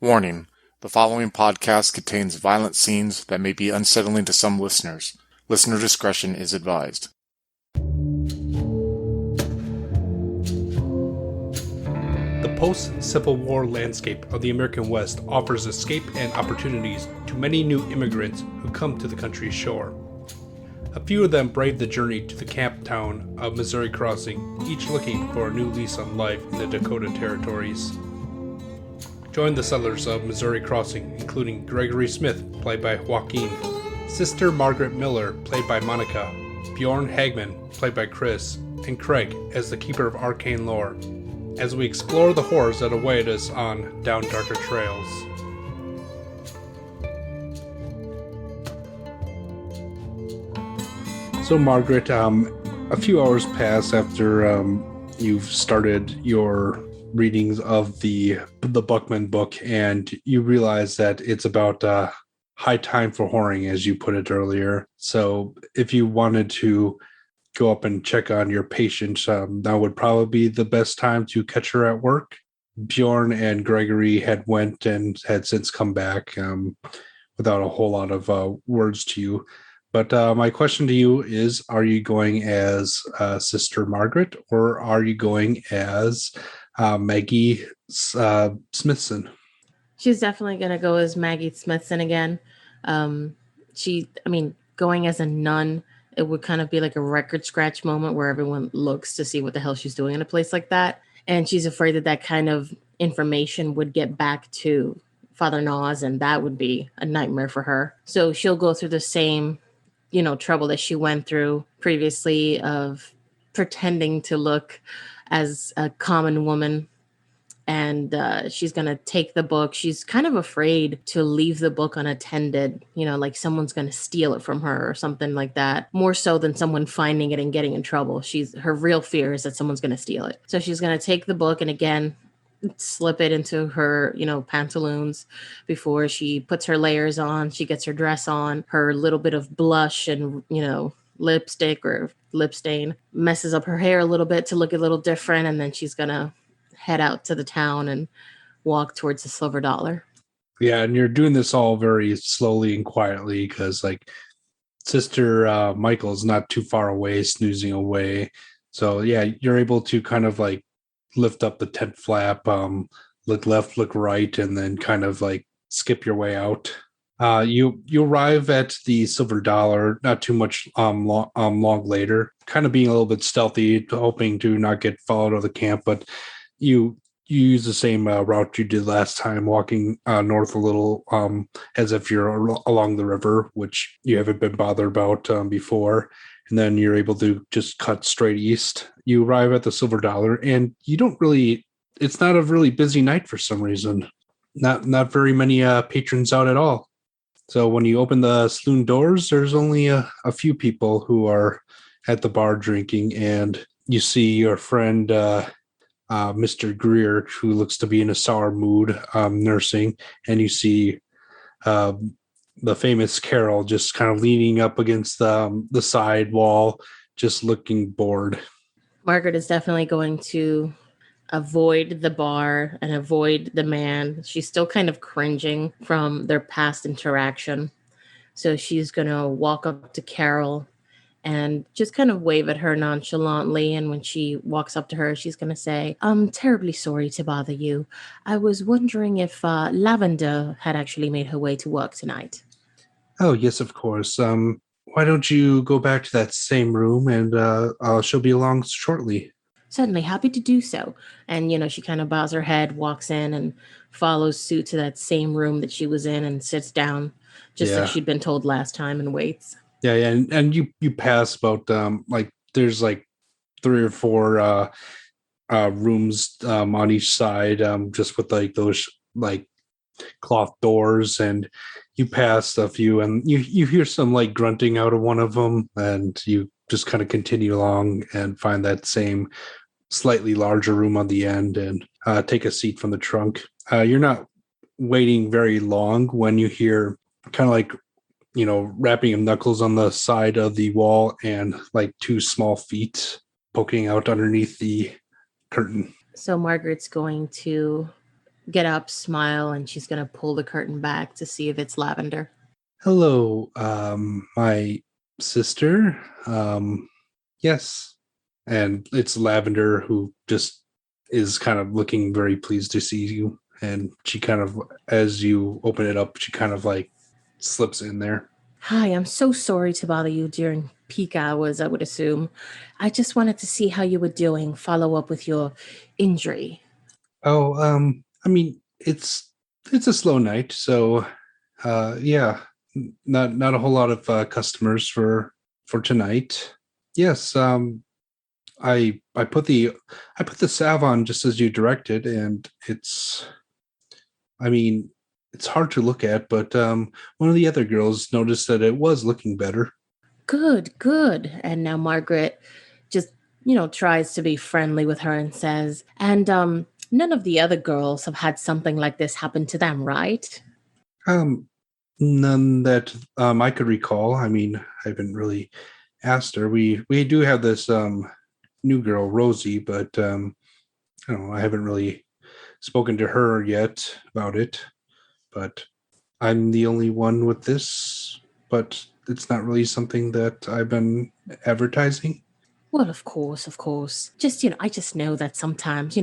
Warning: the following podcast contains violent scenes that may be unsettling to some listeners. Listener discretion is advised. The post-Civil War landscape of the American West offers escape and opportunities to many new immigrants who come to the country's shore. A few of them brave the journey to the camp town of Missouri Crossing, each looking for a new lease on life in the Dakota territories. Join the settlers of Missouri Crossing, including Gregory Smith, played by Joaquin, Sister Margaret Miller, played by Monica, Bjorn Hagman, played by Chris, and Craig as the Keeper of Arcane Lore, as we explore the horrors that await us on Down Darker Trails. So Margaret, a few hours pass after you've started your readings of the Buckman book, and you realize that it's about high time for whoring, as you put it earlier. So if you wanted to go up and check on your patient, that would probably be the best time to catch her at work. Bjorn and Gregory had went and had since come back without a whole lot of words to you. But my question to you is, are you going as Sister Margaret, or are you going as Maggie Smithson? She's definitely going to go as Maggie Smithson again. Going as a nun, it would kind of be like a record scratch moment where everyone looks to see what the hell she's doing in a place like that. And she's afraid that kind of information would get back to Father Nas, and that would be a nightmare for her. So she'll go through the same, trouble that she went through previously of pretending to look as a common woman. And she's going to take the book. She's kind of afraid to leave the book unattended, like someone's going to steal it from her or something like that, more so than someone finding it and getting in trouble. Her real fear is that someone's going to steal it. So she's going to take the book and again, slip it into her, pantaloons before she puts her layers on. She gets her dress on, her little bit of blush and, lipstick or lip stain, messes up her hair a little bit to look a little different. And then she's going to head out to the town and walk towards the Silver Dollar. Yeah, and you're doing this all very slowly and quietly because, Sister Michael's not too far away, snoozing away. So, yeah, you're able to kind of, lift up the tent flap, look left, look right, and then kind of, skip your way out. You arrive at the Silver Dollar not too much long later, kind of being a little bit stealthy, hoping to not get followed out of the camp, but you use the same route you did last time, walking north a little, as if you're along the river, which you haven't been bothered about before. And then you're able to just cut straight east. You arrive at the Silver Dollar, and it's not a really busy night for some reason. Not very many patrons out at all. So when you open the saloon doors, there's only a few people who are at the bar drinking, and you see your friend Mr. Greer, who looks to be in a sour mood, nursing, and you see the famous Carol just kind of leaning up against the side wall, just looking bored. Margaret is definitely going to avoid the bar and avoid the man. She's still kind of cringing from their past interaction. So she's going to walk up to Carol and just kind of wave at her nonchalantly. And when she walks up to her, she's going to say, "I'm terribly sorry to bother you. I was wondering if Lavender had actually made her way to work tonight." Oh, yes, of course. Why don't you go back to that same room, and she'll be along shortly. Certainly, happy to do so. And, she kind of bows her head, walks in and follows suit to that same room that she was in and sits down, just like she'd been told last time, and waits. Yeah, and you pass about there's 3 or 4 rooms on each side, just with those cloth doors, and you pass a few, and you hear some grunting out of one of them, and you just kind of continue along and find that same slightly larger room on the end, and take a seat from the trunk. You're not waiting very long when you hear kind of wrapping of knuckles on the side of the wall and 2 small feet poking out underneath the curtain. So Margaret's going to get up, smile, and she's going to pull the curtain back to see if it's Lavender. Hello, my sister. Yes. And it's Lavender, who just is kind of looking very pleased to see you. And she kind of, as you open it up, she kind of like slips in there. Hi, I'm so sorry to bother you during peak hours, I would assume. I just wanted to see how you were doing, follow up with your injury. Oh, I mean, it's a slow night, so yeah, not a whole lot of customers for tonight. Yes, I put the salve on just as you directed, and I mean, it's hard to look at, but one of the other girls noticed that it was looking better. Good, good. And now Margaret just, tries to be friendly with her and says, and none of the other girls have had something like this happen to them, right? Um, None that I could recall. I mean, I haven't really asked her. We do have this new girl, Rosie, but I haven't really spoken to her yet about it. But I'm the only one with this, but it's not really something that I've been advertising. Well, of course, of course. Just, I just know that sometimes,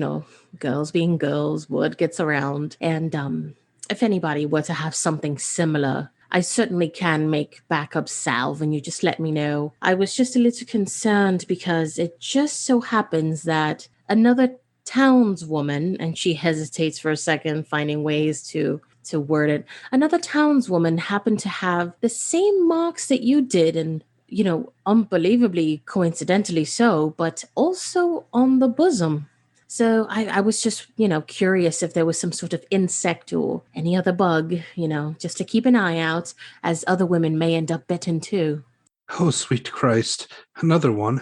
girls being girls, word gets around. And if anybody were to have something similar, I certainly can make backup salve and you just let me know. I was just a little concerned because it just so happens that another townswoman, and she hesitates for a second, finding ways to word it. Another townswoman happened to have the same marks that you did, and unbelievably coincidentally so, but also on the bosom. So I was just, curious if there was some sort of insect or any other bug, just to keep an eye out, as other women may end up bitten too. Oh, sweet Christ. Another one.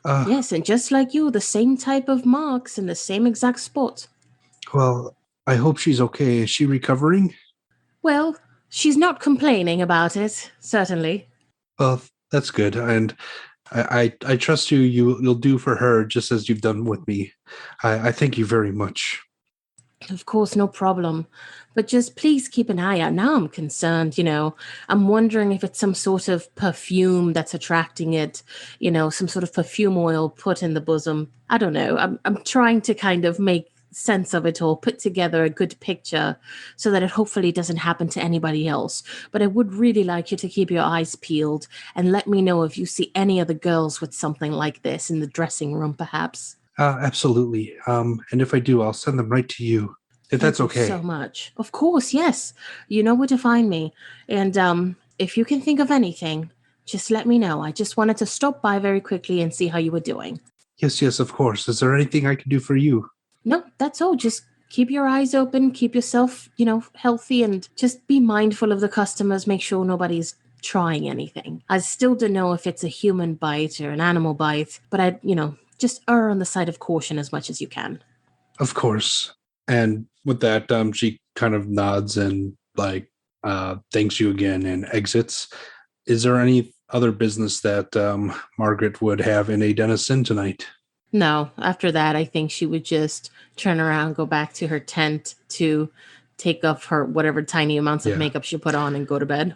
Yes, and just like you, the same type of marks in the same exact spot. Well, I hope she's okay. Is she recovering? Well, she's not complaining about it, certainly. Well, that's good. And I trust you'll do for her just as you've done with me. I thank you very much. Of course, no problem. But just please keep an eye out. Now I'm concerned, I'm wondering if it's some sort of perfume that's attracting it, some sort of perfume oil put in the bosom. I don't know. I'm trying to kind of make sense of it all, put together a good picture so that it hopefully doesn't happen to anybody else. But I would really like you to keep your eyes peeled and let me know if you see any other girls with something like this in the dressing room, perhaps. Absolutely. And if I do, I'll send them right to you, if Thank that's you okay. so much. Of course, yes. You know where to find me. And if you can think of anything, just let me know. I just wanted to stop by very quickly and see how you were doing. Yes, of course. Is there anything I can do for you? No, that's all. Just keep your eyes open, keep yourself, healthy, and just be mindful of the customers. Make sure nobody's trying anything. I still don't know if it's a human bite or an animal bite, but just err on the side of caution as much as you can. Of course. And with that, she kind of nods and like thanks you again and exits. Is there any other business that Margaret would have in a Denison tonight? No, after that, I think she would just turn around, go back to her tent to take off her whatever tiny amounts of makeup she put on and go to bed.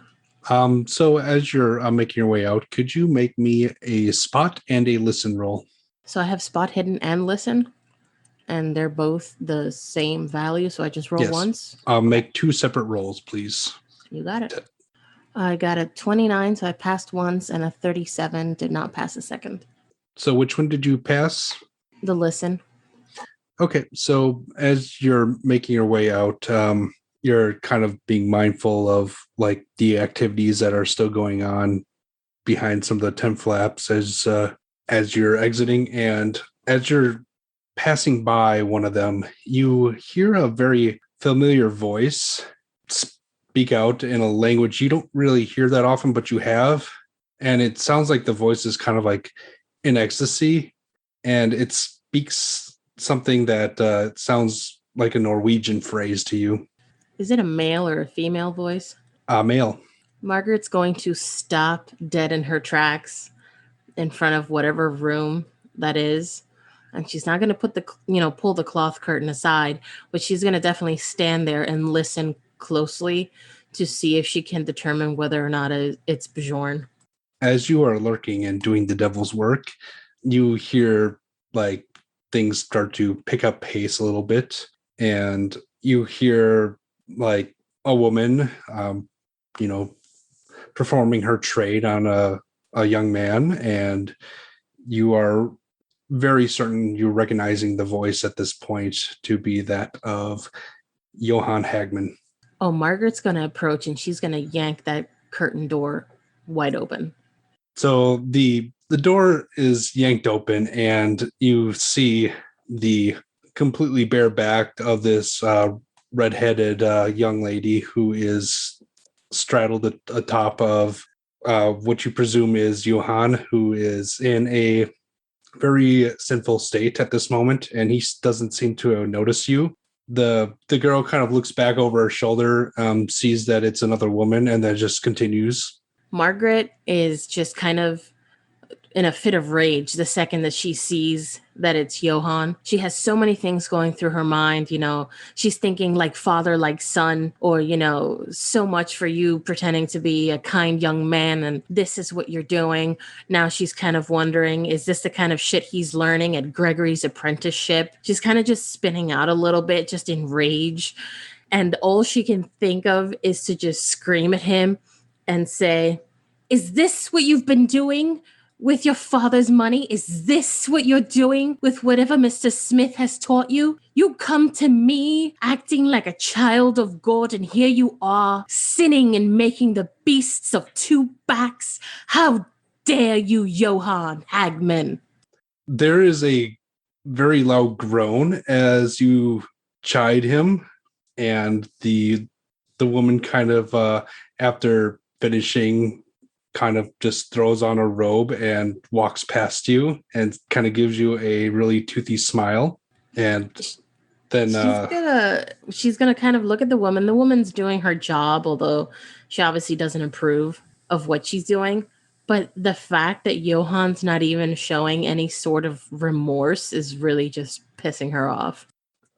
So as you're making your way out, could you make me a spot and a listen roll? So I have spot, hidden, and listen, and they're both the same value. So I just roll once. Make two separate rolls, please. You got it. I got a 29, so I passed once, and a 37, did not pass a second. So which one did you pass? The listen. Okay, so as you're making your way out, you're kind of being mindful of like the activities that are still going on behind some of the tent flaps as you're exiting, and as you're passing by one of them, you hear a very familiar voice speak out in a language you don't really hear that often, but you have, and it sounds like the voice is kind of like in ecstasy, and it speaks something that sounds like a Norwegian phrase to you. Is it a male or a female voice? Male. Margaret's going to stop dead in her tracks in front of whatever room that is And she's not going to pull the cloth curtain aside, but she's going to definitely stand there and listen closely to see if she can determine whether or not it's Bjorn. As you are lurking and doing the devil's work, you hear like things start to pick up pace a little bit, and you hear like a woman, performing her trade on a young man, and you are very certain you're recognizing the voice at this point to be that of Johann Hagman. Oh, Margaret's going to approach and she's going to yank that curtain door wide open. So the door is yanked open, and you see the completely bare back of this redheaded young lady who is straddled atop of what you presume is Johann, who is in a very sinful state at this moment, and he doesn't seem to notice you. The girl kind of looks back over her shoulder, sees that it's another woman, and then just continues. Margaret is just kind of in a fit of rage the second that she sees that it's Johann. She has so many things going through her mind. She's thinking like father, like son, or, so much for you pretending to be a kind young man. And this is what you're doing. Now she's kind of wondering, is this the kind of shit he's learning at Gregory's apprenticeship? She's kind of just spinning out a little bit, just in rage. And all she can think of is to just scream at him and say, is this what you've been doing with your father's money? Is this what you're doing with whatever Mr. Smith has taught you? You come to me acting like a child of God, and here you are sinning and making the beasts of two backs. How dare you, Johann Hagman? There is a very loud groan as you chide him, and the woman kind of, after finishing, kind of just throws on a robe and walks past you and kind of gives you a really toothy smile. And then she's gonna kind of look at the woman. The woman's doing her job, although she obviously doesn't approve of what she's doing. But the fact that Johann's not even showing any sort of remorse is really just pissing her off.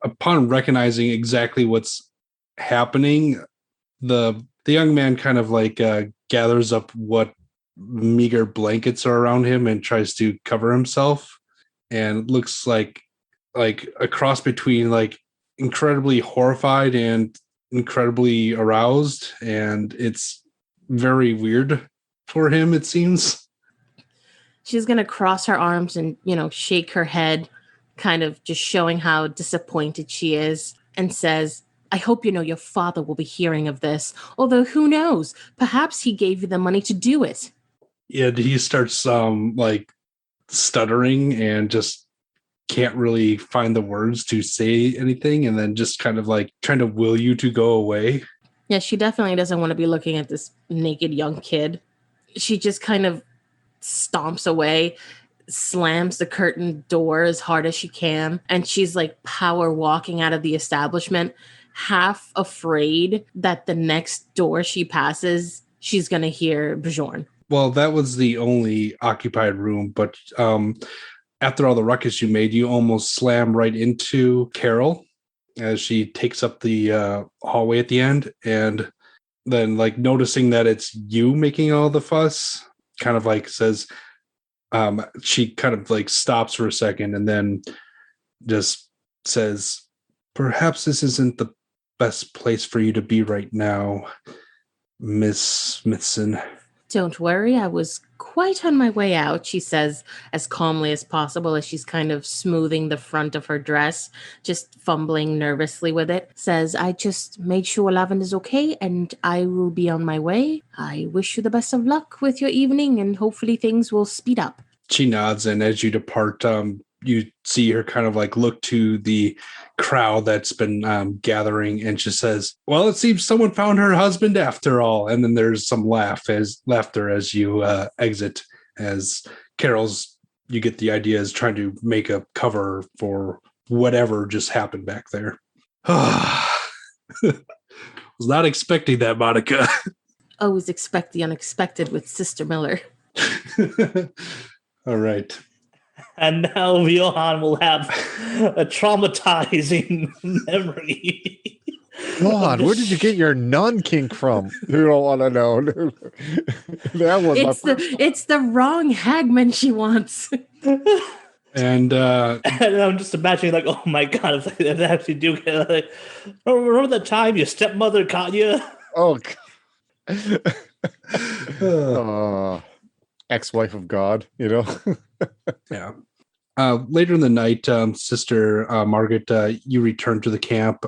Upon recognizing exactly what's happening, the young man kind of like gathers up what meager blankets are around him and tries to cover himself, and looks like a cross between like incredibly horrified and incredibly aroused, and it's very weird for him, it seems. She's going to cross her arms and, shake her head, kind of just showing how disappointed she is, and says, I hope you know your father will be hearing of this, although who knows, perhaps he gave you the money to do it. Yeah, he starts like stuttering and just can't really find the words to say anything, and then just kind of like trying to will you to go away. Yeah, she definitely doesn't want to be looking at this naked young kid. She just kind of stomps away, slams the curtain door as hard as she can, and she's like power walking out of the establishment, half afraid that the next door she passes, she's going to hear Bjorn. Well, that was the only occupied room, but after all the ruckus you made, you almost slam right into Carol as she takes up the hallway at the end, and then like noticing that it's you making all the fuss, kind of like says, she kind of like stops for a second and then just says, perhaps this isn't the best place for you to be right now, Miss Smithson. Don't worry, I was quite on my way out, she says as calmly as possible as she's kind of smoothing the front of her dress, just fumbling nervously with it. Says, I just made sure Lavender's okay and I will be on my way. I wish you the best of luck with your evening and hopefully things will speed up. She nods, and as you depart, you see her kind of like look to the crowd that's been gathering, and she says, well, it seems someone found her husband after all. And then there's some laughter as you exit, as Carol's, you get the idea, is trying to make a cover for whatever just happened back there. Was not expecting that, Monica. Always expect the unexpected with Sister Miller. All right. And now Bjorn will have a traumatizing memory. God, where did you get your nun kink from? You don't want to know. That was It's the wrong Hagman she wants. And And I'm just imagining, like, oh my god, if they actually do get, like, remember that time your stepmother caught you? Oh, ex-wife of God, you know? yeah. Later in the night, Sister Margaret, you return to the camp.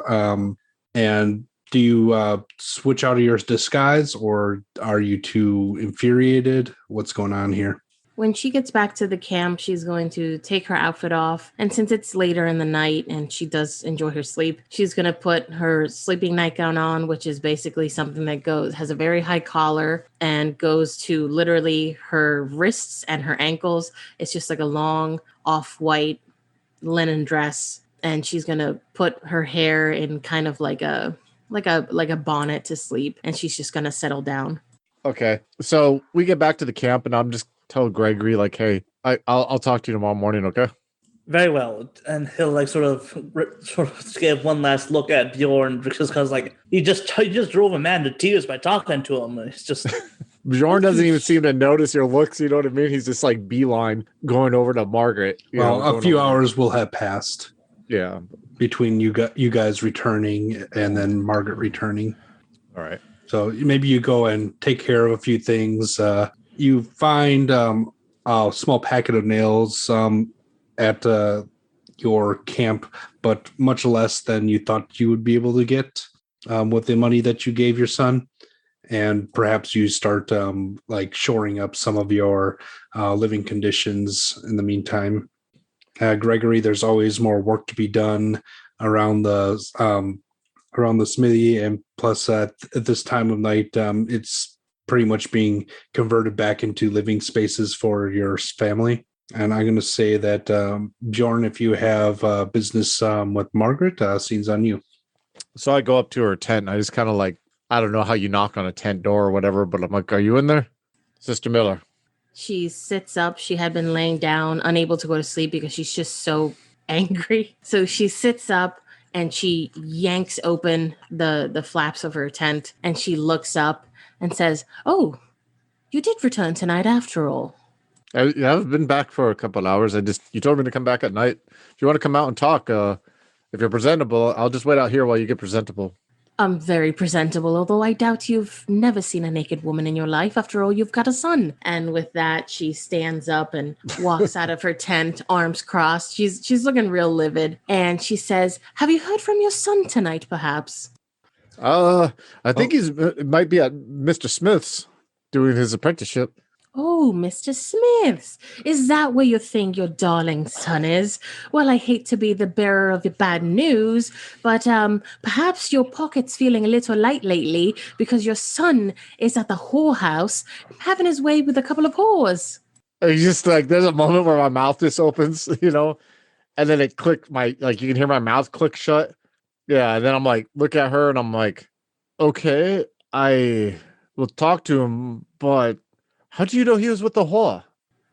And do you switch out of your disguise, or are you too infuriated? What's going on here? When she gets back to the camp, she's going to take her outfit off. And since it's later in the night and she does enjoy her sleep, she's going to put her sleeping nightgown on, which is basically something that has a very high collar and goes to literally her wrists and her ankles. It's just like a long off-white linen dress. And she's going to put her hair in kind of like a bonnet to sleep. And she's just going to settle down. Okay. So we get back to the camp and I'm just tell Gregory, like, hey, I'll talk to you tomorrow morning, okay? Very well. And he'll like sort of give one last look at Bjorn because like you just drove a man to tears by talking to him. It's just Bjorn doesn't even seem to notice your looks, you know what I mean? He's just like beeline going over to Margaret. A few hours will have passed. Yeah. Between you guys returning and then Margaret returning. All right. So maybe you go and take care of a few things. You find a small packet of nails at your camp, but much less than you thought you would be able to get with the money that you gave your son. And perhaps you start like shoring up some of your living conditions in the meantime. Gregory, there's always more work to be done around the smithy, and plus at this time of night, it's pretty much being converted back into living spaces for your family. And I'm going to say that Bjorn, if you have business with Margaret, scene's on you. So I go up to her tent. And I just kind of like, I don't know how you knock on a tent door or whatever, but I'm like, are you in there? Sister Miller. She sits up. She had been laying down, unable to go to sleep because she's just so angry. So she sits up and she yanks open the flaps of her tent and she looks up and says, "Oh, you did return tonight after all." I've been back for a couple hours. You told me to come back at night. If you want to come out and talk, if you're presentable, I'll just wait out here while you get presentable. I'm very presentable, although I doubt you've never seen a naked woman in your life. After all, you've got a son. And with that, she stands up and walks out of her tent, arms crossed. She's looking real livid. And she says, "Have you heard from your son tonight, perhaps?" I think it might be at Mr. Smith's doing his apprenticeship. "Oh, Mr. Smith's. Is that where you think your darling son is? Well, I hate to be the bearer of your bad news, but perhaps your pocket's feeling a little light lately because your son is at the whorehouse having his way with a couple of whores." It's just like, there's a moment where my mouth just opens, you know, and then it clicked you can hear my mouth click shut. Yeah, and then I'm like, look at her and I'm like, okay, I will talk to him, but how do you know he was with the whore?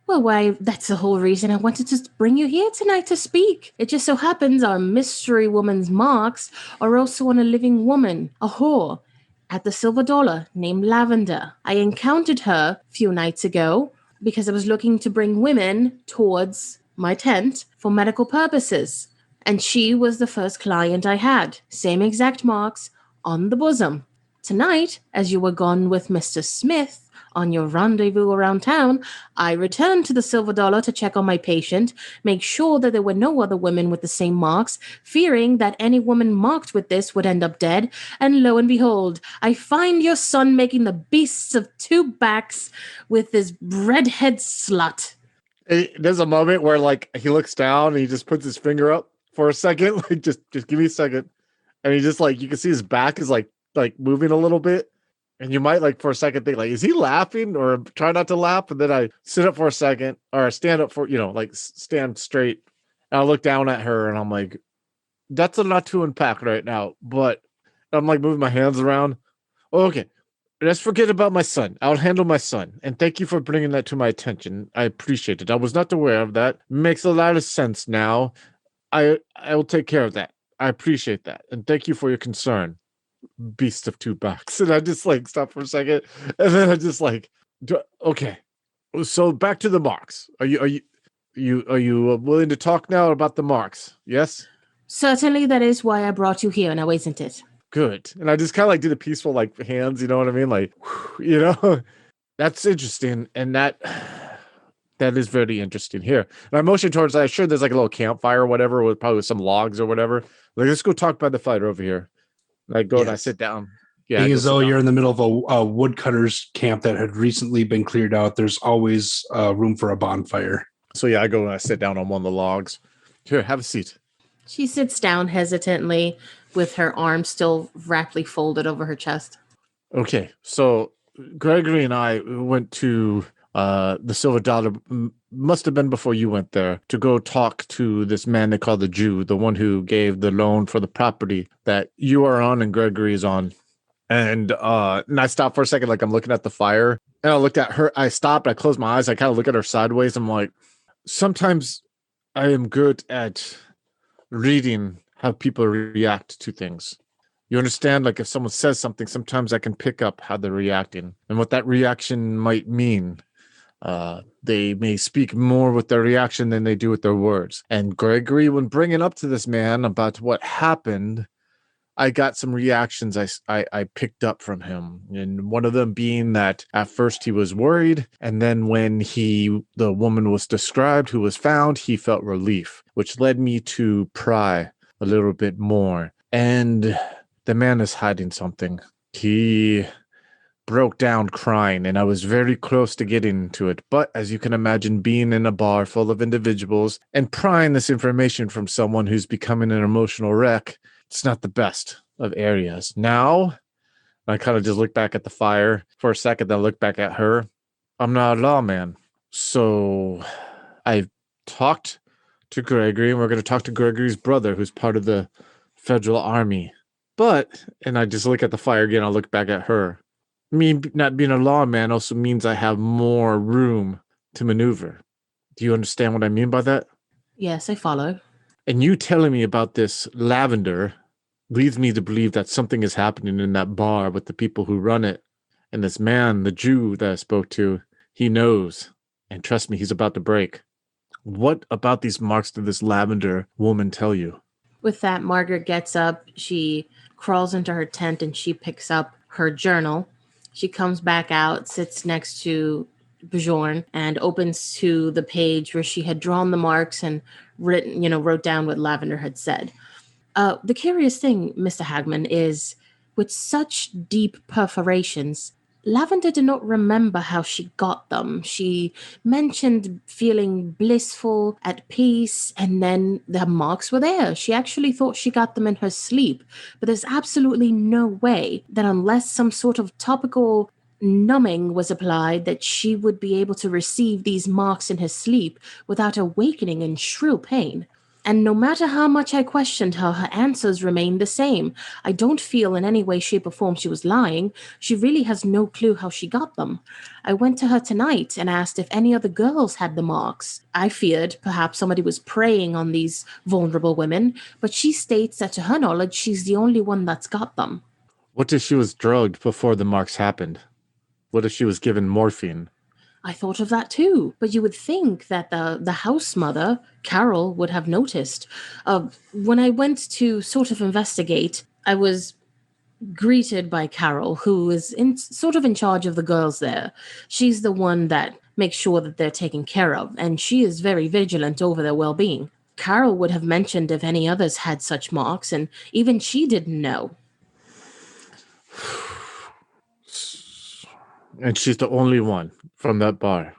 "Well, why, that's the whole reason I wanted to bring you here tonight to speak. It just so happens our mystery woman's marks are also on a living woman, a whore, at the Silver Dollar named Lavender. I encountered her a few nights ago because I was looking to bring women towards my tent for medical purposes. And she was the first client I had. Same exact marks on the bosom. Tonight, as you were gone with Mr. Smith on your rendezvous around town, I returned to the Silver Dollar to check on my patient, make sure that there were no other women with the same marks, fearing that any woman marked with this would end up dead. And lo and behold, I find your son making the beasts of two backs with this redhead slut." There's a moment where like he looks down and he just puts his finger up for a second, like just give me a second, and he just like, you can see his back is like moving a little bit, and you might like for a second think like, is he laughing, or try not to laugh, and then I sit up for a second, or I stand up for, like stand straight, and I look down at her and I'm like, that's a lot to unpack right now, but I'm like moving my hands around. Oh, okay, let's forget about my son. I'll handle my son. And thank you for bringing that to my attention. I appreciate it. I was not aware of that. Makes a lot of sense now. I will take care of that. I appreciate that. And thank you for your concern. Beast of two backs. And I just like stop for a second. And then I just like, okay. So back to the marks. Are you willing to talk now about the marks? Yes? Certainly, that is why I brought you here now, isn't it? Good. And I just kind of like do the peaceful like hands, you know what I mean? Like, you know, that's interesting. And that is very interesting here. And I motion towards, I'm sure there's like a little campfire or whatever with probably some logs or whatever. Like, let's go talk by the fire over here. And I go and I sit down. Yeah. Being as though you're in the middle of a woodcutter's camp that had recently been cleared out, there's always room for a bonfire. So yeah, I go and I sit down on one of the logs. Here, have a seat. She sits down hesitantly with her arms still rapidly folded over her chest. Okay, so Gregory and I went to the Silver Dollar, must have been before you went there, to go talk to this man they call the Jew, the one who gave the loan for the property that you are on and Gregory is on. And I stopped for a second, like I'm looking at the fire. And I looked at her. I stopped. I closed my eyes. I kind of look at her sideways. I'm like, sometimes I am good at reading how people react to things. You understand? Like if someone says something, sometimes I can pick up how they're reacting and what that reaction might mean. They may speak more with their reaction than they do with their words. And Gregory, when bringing up to this man about what happened, I got some reactions I picked up from him. And one of them being that at first he was worried. And then when the woman was described who was found, he felt relief, which led me to pry a little bit more. And the man is hiding something. He broke down crying, and I was very close to getting to it. But as you can imagine, being in a bar full of individuals and prying this information from someone who's becoming an emotional wreck, it's not the best of areas. Now, I kind of just look back at the fire for a second, then look back at her. I'm not a lawman. So I talked to Gregory, and we're going to talk to Gregory's brother, who's part of the federal army. But, and I just look at the fire again, I'll look back at her. Me not being a lawman also means I have more room to maneuver. Do you understand what I mean by that? Yes, I follow. And you telling me about this Lavender leads me to believe that something is happening in that bar with the people who run it. And this man, the Jew that I spoke to, he knows. And trust me, he's about to break. What about these marks did this Lavender woman tell you? With that, Margaret gets up. She crawls into her tent and she picks up her journal. She comes back out, sits next to Bjorn, and opens to the page where she had drawn the marks and wrote down what Lavender had said. The curious thing, Mr. Hagman, is with such deep perforations, Lavender did not remember how she got them. She mentioned feeling blissful, at peace, and then the marks were there. She actually thought she got them in her sleep. But there's absolutely no way that unless some sort of topical numbing was applied, that she would be able to receive these marks in her sleep without awakening in shrill pain. And no matter how much I questioned her, her answers remained the same. I don't feel in any way, shape, or form she was lying. She really has no clue how she got them. I went to her tonight and asked if any other girls had the marks. I feared perhaps somebody was preying on these vulnerable women, but she states that to her knowledge, she's the only one that's got them. What if she was drugged before the marks happened? What if she was given morphine? I thought of that too, but you would think that the house mother, Carol, would have noticed. When I went to sort of investigate, I was greeted by Carol, who is in charge of the girls there. She's the one that makes sure that they're taken care of, and she is very vigilant over their well-being. Carol would have mentioned if any others had such marks, and even she didn't know. And she's the only one from that bar.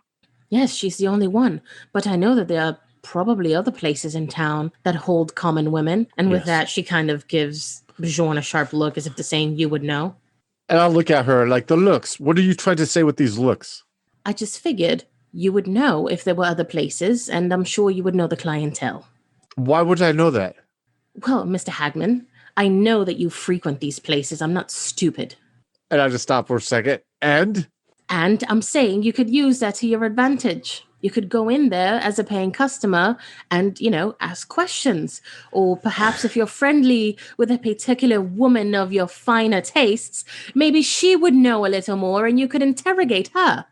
Yes, she's the only one. But I know that there are probably other places in town that hold common women. And with that, she kind of gives Bjorn a sharp look as if to saying, you would know. And I'll look at her like, the looks. What are you trying to say with these looks? I just figured you would know if there were other places, and I'm sure you would know the clientele. Why would I know that? Well, Mr. Hagman, I know that you frequent these places. I'm not stupid. And I just stop for a second. And I'm saying you could use that to your advantage. You could go in there as a paying customer and, ask questions. Or perhaps if you're friendly with a particular woman of your finer tastes, maybe she would know a little more and you could interrogate her.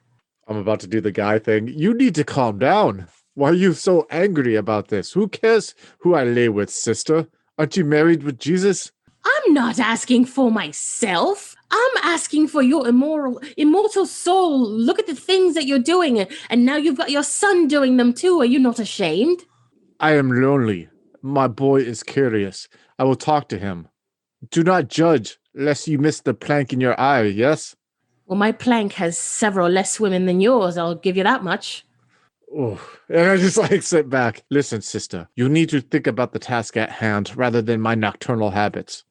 I'm about to do the guy thing. You need to calm down. Why are you so angry about this? Who cares who I lay with, sister? Aren't you married with Jesus? I'm not asking for myself. I'm asking for your immortal soul. Look at the things that you're doing. And now you've got your son doing them too. Are you not ashamed? I am lonely. My boy is curious. I will talk to him. Do not judge, lest you miss the plank in your eye, yes? Well, my plank has several less women than yours. I'll give you that much. Oh, and I just sit back. Listen, sister, you need to think about the task at hand rather than my nocturnal habits.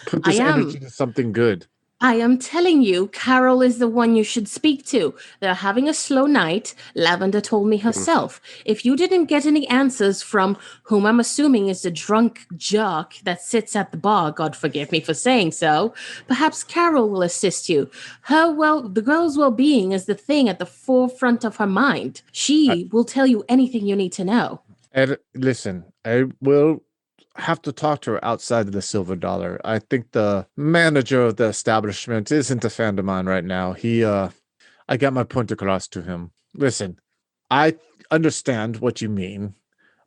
Put this energy into something good. I am telling you, Carol is the one you should speak to. They're having a slow night. Lavender told me herself. If you didn't get any answers from whom I'm assuming is the drunk jock that sits at the bar, God forgive me for saying so, perhaps Carol will assist you. The girl's well-being is the thing at the forefront of her mind. She will tell you anything you need to know. And listen, I will have to talk to her outside of the Silver Dollar. I think the manager of the establishment isn't a fan of mine right now. I got my point across to him. Listen, I understand what you mean,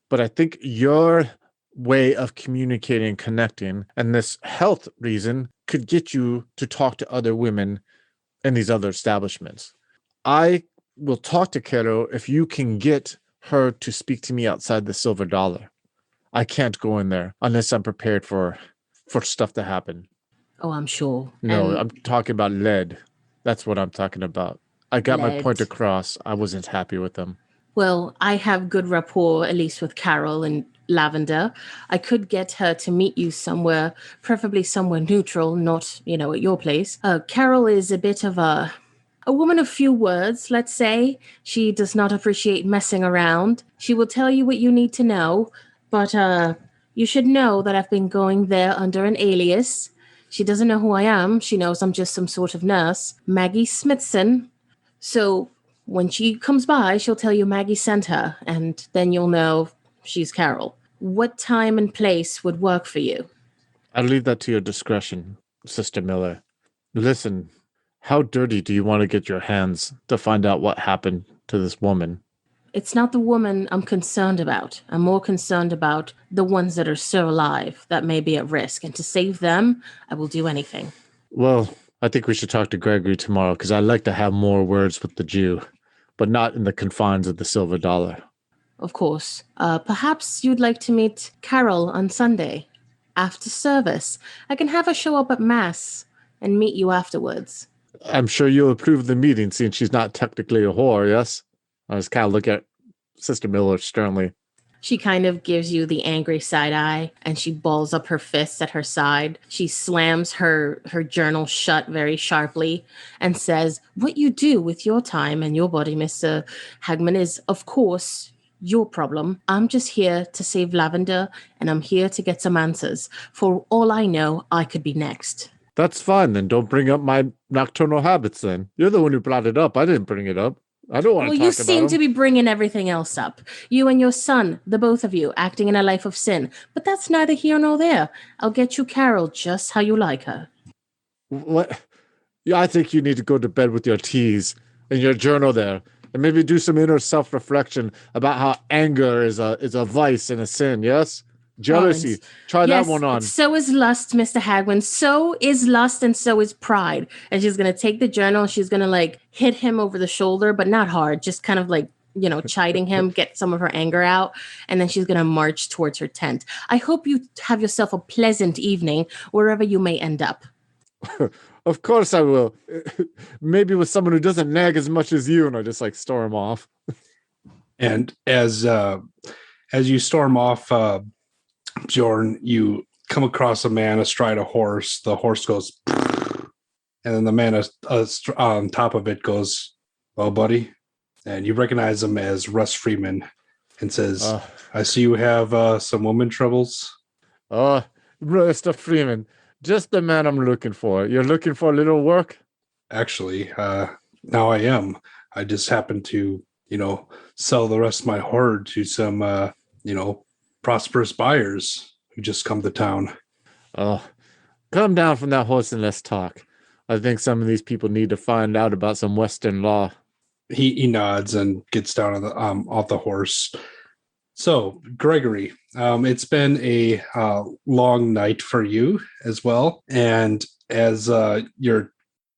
but I think your way of communicating and connecting and this health reason could get you to talk to other women in these other establishments. I will talk to Carol if you can get her to speak to me outside the Silver Dollar. I can't go in there unless I'm prepared for stuff to happen. Oh, I'm sure. No, I'm talking about lead. That's what I'm talking about. I got my point across. I wasn't happy with them. Well, I have good rapport, at least with Carol and Lavender. I could get her to meet you somewhere, preferably somewhere neutral, not, at your place. Carol is a bit of a woman of few words, let's say. She does not appreciate messing around. She will tell you what you need to know. But you should know that I've been going there under an alias. She doesn't know who I am. She knows I'm just some sort of nurse. Maggie Smithson. So when she comes by, she'll tell you Maggie sent her, and then you'll know she's Carol. What time and place would work for you? I'll leave that to your discretion, Sister Miller. Listen, how dirty do you want to get your hands to find out what happened to this woman? It's not the woman I'm concerned about. I'm more concerned about the ones that are still alive that may be at risk. And to save them, I will do anything. Well, I think we should talk to Gregory tomorrow because I'd like to have more words with the Jew, but not in the confines of the Silver Dollar. Of course. Perhaps you'd like to meet Carol on Sunday after service. I can have her show up at Mass and meet you afterwards. I'm sure you'll approve of the meeting since she's not technically a whore, yes? I just kind of look at Sister Miller sternly. She kind of gives you the angry side eye and she balls up her fists at her side. She slams her journal shut very sharply and says, what you do with your time and your body, Mr. Hagman, is, of course, your problem. I'm just here to save Lavender and I'm here to get some answers. For all I know, I could be next. That's fine. Then don't bring up my nocturnal habits then. You're the one who brought it up. I didn't bring it up. I don't want to talk about you seem to be bringing everything else up. You and your son, the both of you, acting in a life of sin. But that's neither here nor there. I'll get you Carol just how you like her. What? Yeah, I think you need to go to bed with your teas and your journal there. And maybe do some inner self-reflection about how anger is a vice and a sin, yes? Jealousy. Try that one on. So is lust, Mr. Hagman. So is lust and so is pride. And she's going to take the journal and she's going to hit him over the shoulder, but not hard. Just kind of chiding him, get some of her anger out. And then she's going to march towards her tent. I hope you have yourself a pleasant evening wherever you may end up. Of course I will. Maybe with someone who doesn't nag as much as you, and I just storm off. And as you storm off, Bjorn, you come across a man astride a horse. The horse goes, and then the man on top of it goes, well, buddy. And you recognize him as Russ Freeman and says, I see you have some woman troubles. Mr. Freeman, Just the man I'm looking for. You're looking for a little work? Actually, now I am. I just happened to, sell the rest of my hoard to some, prosperous buyers who just come to town. Oh, come down from that horse and let's talk. I think some of these people need to find out about some Western law. He nods and gets down on the off the horse. So, Gregory, it's been a long night for you as well. And as you're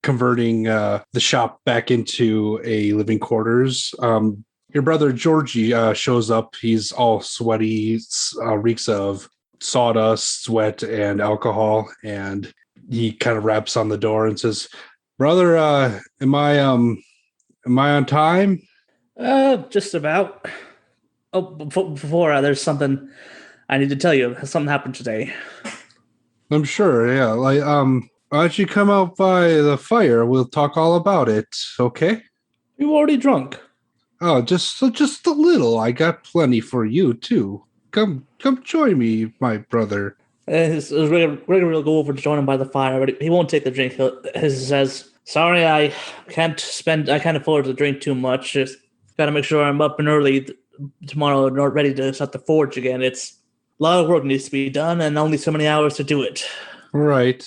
converting the shop back into a living quarters, your brother Georgie shows up. He's all sweaty, reeks of sawdust, sweat, and alcohol. And he kind of raps on the door and says, "Brother, am I on time?" Just about. Oh, before there's something I need to tell you. Something happened today. I'm sure, yeah. Like, why don't you come out by the fire? We'll talk all about it, okay? You already drunk. Oh, just a little. I got plenty for you too. Come join me, my brother. Gregory will go over to join him by the fire, but he won't take the drink. He says, "Sorry, I can't afford to drink too much. Just gotta make sure I'm up and early tomorrow, not ready to start the forge again. It's a lot of work needs to be done, and only so many hours to do it." Right.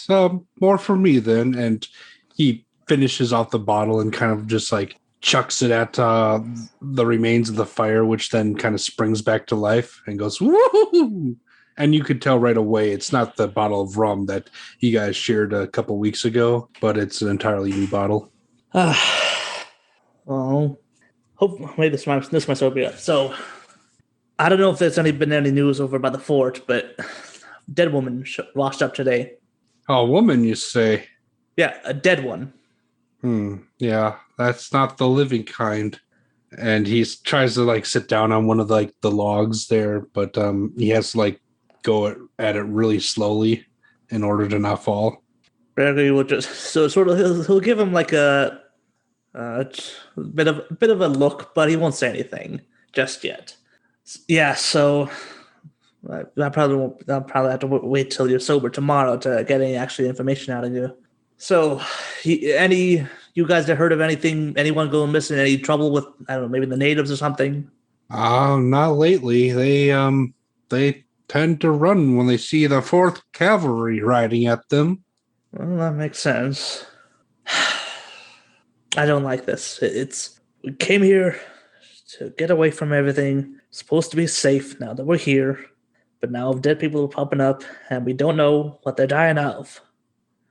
More for me then. And he finishes off the bottle and kind of just like chucks it at the remains of the fire, which then kind of springs back to life and goes, "Woo!" And you could tell right away it's not the bottle of rum that you guys shared a couple weeks ago, but it's an entirely new bottle. Well, maybe this might still be up. So, I don't know if there's been any news over by the fort, but dead woman washed up today. Oh, woman, you say? Yeah, a dead one. Yeah, that's not the living kind. And he tries to like sit down on one of like the logs there, but he has to like go at it really slowly in order to not fall. Gregory will just he'll give him like a bit of a look, but he won't say anything just yet. Yeah, so I'll probably have to wait till you're sober tomorrow to get any actual information out of you. So, you guys have heard of anyone going missing? Any trouble with, I don't know, maybe the natives or something? Not lately. They tend to run when they see the 4th Cavalry riding at them. Well, that makes sense. I don't like this. We came here to get away from everything. It's supposed to be safe now that we're here. But now dead people are popping up, and we don't know what they're dying of.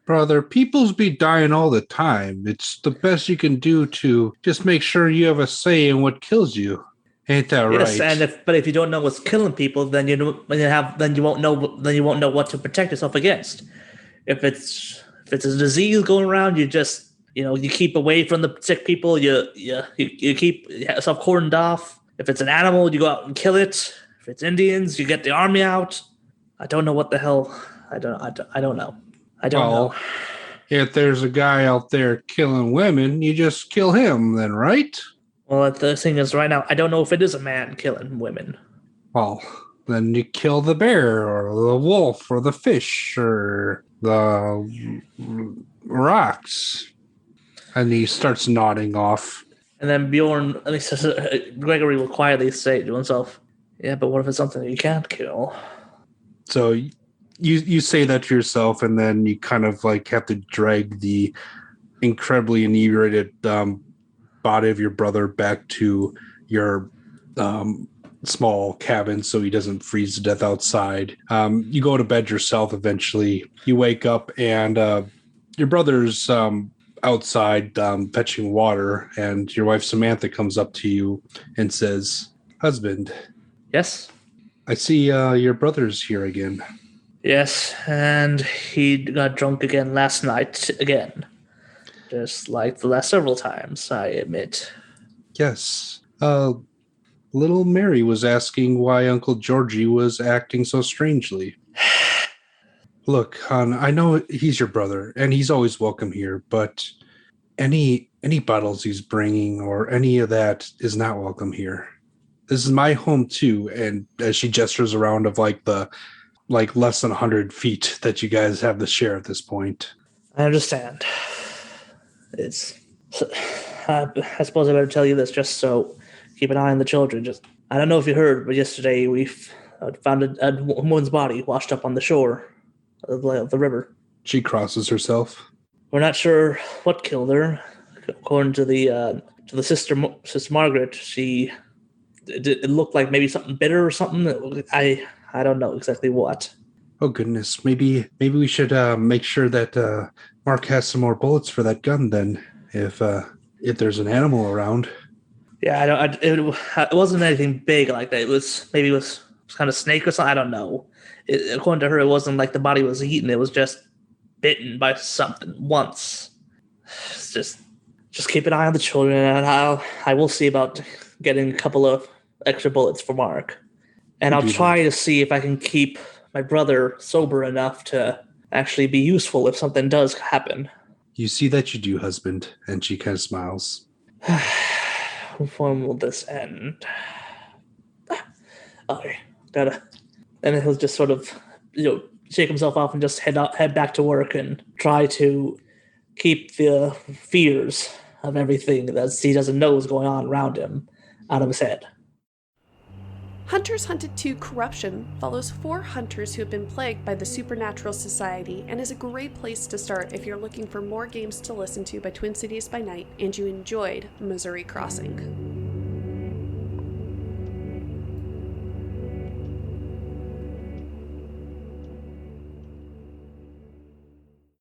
Brother, people's be dying all the time. It's the best you can do to just make sure you have a say in what kills you. Ain't that right? Yes, and if you don't know what's killing people, then you won't know what to protect yourself against. If it's a disease going around, you just you keep away from the sick people. You keep yourself cordoned off. If it's an animal, you go out and kill it. If it's Indians, you get the army out. I don't know what the hell. I don't know. I don't know. If there's a guy out there killing women, you just kill him then, right? Well, the thing is, right now, I don't know if it is a man killing women. Well, then you kill the bear or the wolf or the fish or the rocks. And he starts nodding off. And then Bjorn, Gregory will quietly say to himself, "Yeah, but what if it's something you can't kill?" So you say that to yourself, and then you kind of like have to drag the incredibly inebriated body of your brother back to your small cabin so he doesn't freeze to death outside. You go to bed yourself eventually. You wake up and your brother's outside fetching water, and your wife Samantha comes up to you and says, "Husband." Yes? "I see your brother's here again." Yes, and he got drunk again last night again. Just like the last several times, I admit. "Yes. Little Mary was asking why Uncle Georgie was acting so strangely." "Look, hon, I know he's your brother, and he's always welcome here, but any bottles he's bringing or any of that is not welcome here. This is my home too." And as she gestures around of like the like less than 100 feet that you guys have to share at this point. I understand. I suppose I better tell you this just so keep an eye on the children. I don't know if you heard, but yesterday we found a woman's body washed up on the shore of the river. She crosses herself. We're not sure what killed her. According to the sister Margaret, it looked like maybe something bitter or something. I don't know exactly what. Oh goodness, maybe we should make sure that Mark has some more bullets for that gun. Then, if there's an animal around. Yeah, it wasn't anything big like that. It was kind of snake or something. I don't know. According to her, it wasn't like the body was eaten. It was just bitten by something once. Just keep an eye on the children, and I will see about getting a couple of extra bullets for Mark, and I'll try to see if I can keep my brother sober enough to actually be useful if something does happen. You see that you do, husband, and she kind of smiles. When will this end? Okay, gotta. And then he'll just sort of, shake himself off and just head back to work and try to keep the fears of everything that he doesn't know is going on around him out of his head. Hunters Hunted 2 Corruption follows 4 hunters who have been plagued by the Supernatural Society and is a great place to start if you're looking for more games to listen to by Twin Cities by Night and you enjoyed Missouri Crossing.